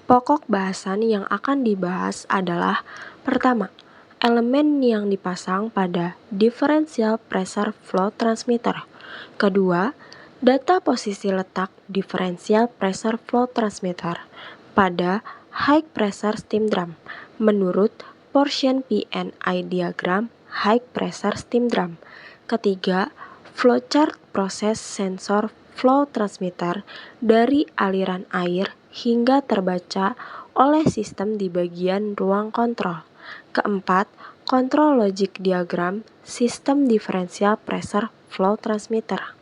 Pokok bahasan yang akan dibahas adalah: pertama, elemen yang dipasang pada differential pressure flow transmitter. Kedua, data posisi letak differential pressure flow transmitter pada high pressure steam drum menurut portion PNI diagram high pressure steam drum. Ketiga, flowchart proses sensor flow transmitter dari aliran air hingga terbaca oleh sistem di bagian ruang kontrol. Keempat, kontrol logic diagram sistem differential pressure flow transmitter.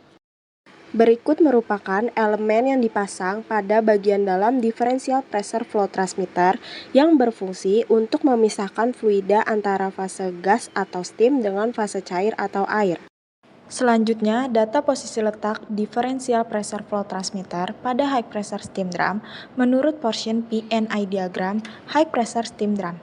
Berikut merupakan elemen yang dipasang pada bagian dalam differential pressure flow transmitter yang berfungsi untuk memisahkan fluida antara fase gas atau steam dengan fase cair atau air. Selanjutnya, data posisi letak differential pressure flow transmitter pada high pressure steam drum menurut portion PNI diagram high pressure steam drum.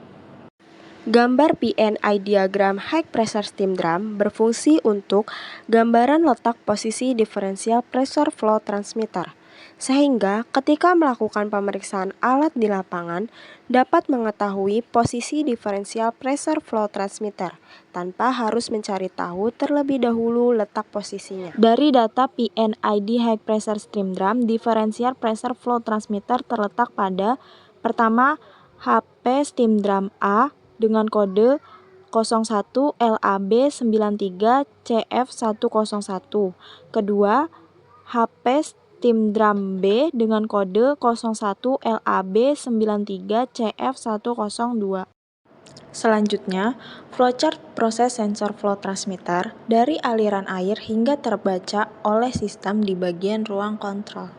Gambar PNI diagram high pressure steam drum berfungsi untuk gambaran letak posisi differential pressure flow transmitter, sehingga ketika melakukan pemeriksaan alat di lapangan dapat mengetahui posisi differential pressure flow transmitter tanpa harus mencari tahu terlebih dahulu letak posisinya. Dari data PNID high pressure steam drum, differential pressure flow transmitter terletak pada: pertama, HP steam drum A dengan kode 01 LAB 93 CF101. Kedua, HP steam drum B dengan kode 01 LAB 93 CF102. Selanjutnya, flowchart proses sensor flow transmitter dari aliran air hingga terbaca oleh sistem di bagian ruang kontrol.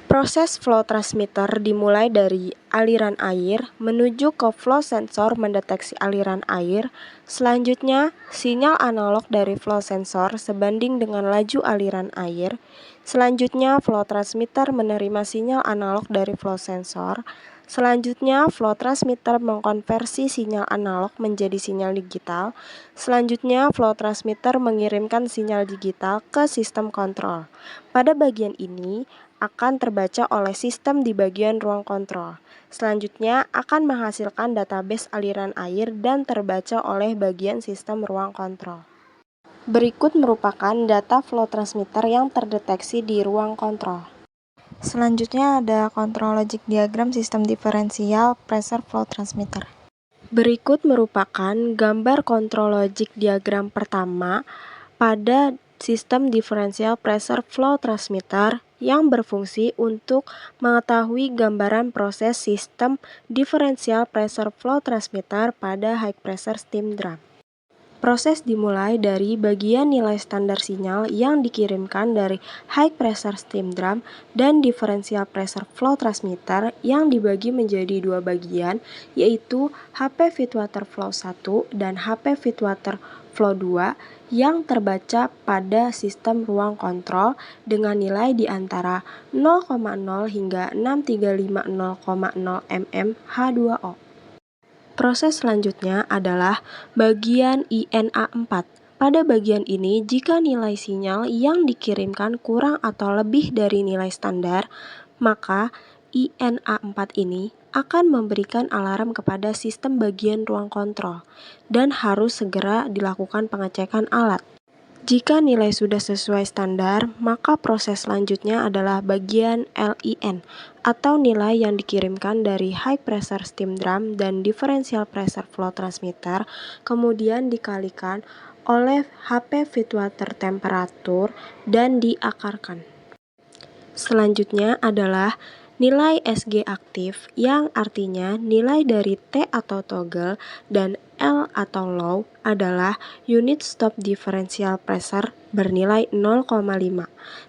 Proses flow transmitter dimulai dari aliran air menuju ke flow sensor mendeteksi aliran air. Selanjutnya, sinyal analog dari flow sensor sebanding dengan laju aliran air. Selanjutnya, flow transmitter menerima sinyal analog dari flow sensor. Selanjutnya, flow transmitter mengkonversi sinyal analog menjadi sinyal digital. Selanjutnya, flow transmitter mengirimkan sinyal digital ke sistem kontrol. Pada bagian ini akan terbaca oleh sistem di bagian ruang kontrol. Selanjutnya akan menghasilkan database aliran air dan terbaca oleh bagian sistem ruang kontrol. Berikut merupakan data flow transmitter yang terdeteksi di ruang kontrol. Selanjutnya ada kontrol logic diagram sistem differential pressure flow transmitter. Berikut merupakan gambar kontrol logic diagram pertama pada sistem differential pressure flow transmitter yang berfungsi untuk mengetahui gambaran proses sistem differential pressure flow transmitter pada high pressure steam drum. Proses dimulai dari bagian nilai standar sinyal yang dikirimkan dari high pressure steam drum dan differential pressure flow transmitter yang dibagi menjadi dua bagian, yaitu HP feed water flow 1 dan HP feed water flow 2 yang terbaca pada sistem ruang kontrol dengan nilai di antara 0,0 hingga 6350,0 mm H2O. Proses selanjutnya adalah bagian INA4. Pada bagian ini, jika nilai sinyal yang dikirimkan kurang atau lebih dari nilai standar, maka INA4 ini akan memberikan alarm kepada sistem bagian ruang kontrol dan harus segera dilakukan pengecekan alat. Jika nilai sudah sesuai standar, maka proses selanjutnya adalah bagian LIN atau nilai yang dikirimkan dari high pressure steam drum dan differential pressure flow transmitter kemudian dikalikan oleh HP feed water temperature dan diakarkan. Selanjutnya adalah nilai SG aktif yang artinya nilai dari T atau toggle dan L atau low adalah unit stop differential pressure bernilai 0,5.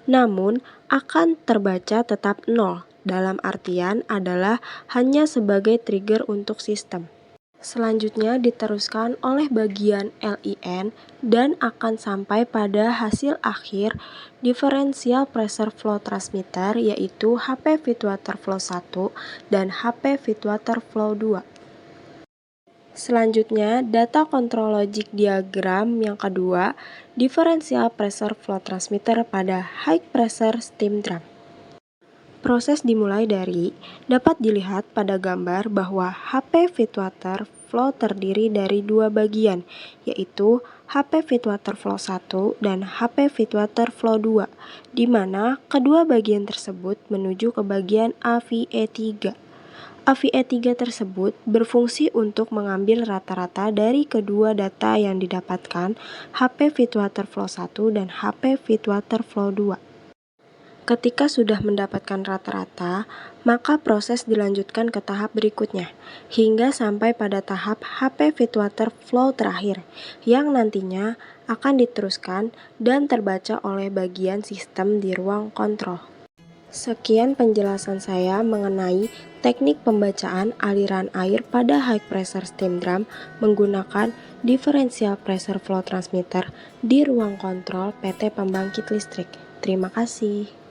Namun akan terbaca tetap 0 dalam artian adalah hanya sebagai trigger untuk sistem. Selanjutnya diteruskan oleh bagian LIN dan akan sampai pada hasil akhir differential pressure flow transmitter yaitu HP feed water flow 1 dan HP feed water flow 2. Selanjutnya, data kontrol logic diagram yang kedua, differential pressure flow transmitter pada high pressure steam drum. Proses dimulai dari dapat dilihat pada gambar bahwa HP feedwater flow terdiri dari dua bagian, yaitu HP feedwater flow 1 dan HP feedwater flow 2, di mana kedua bagian tersebut menuju ke bagian AVE3. AVE3 tersebut berfungsi untuk mengambil rata-rata dari kedua data yang didapatkan HP feedwater flow 1 dan HP feedwater flow 2. Ketika sudah mendapatkan rata-rata, maka proses dilanjutkan ke tahap berikutnya, hingga sampai pada tahap HP feedwater flow terakhir, yang nantinya akan diteruskan dan terbaca oleh bagian sistem di ruang kontrol. Sekian penjelasan saya mengenai teknik pembacaan aliran air pada high pressure steam drum menggunakan differential pressure flow transmitter di ruang kontrol PT Pembangkit Listrik. Terima kasih.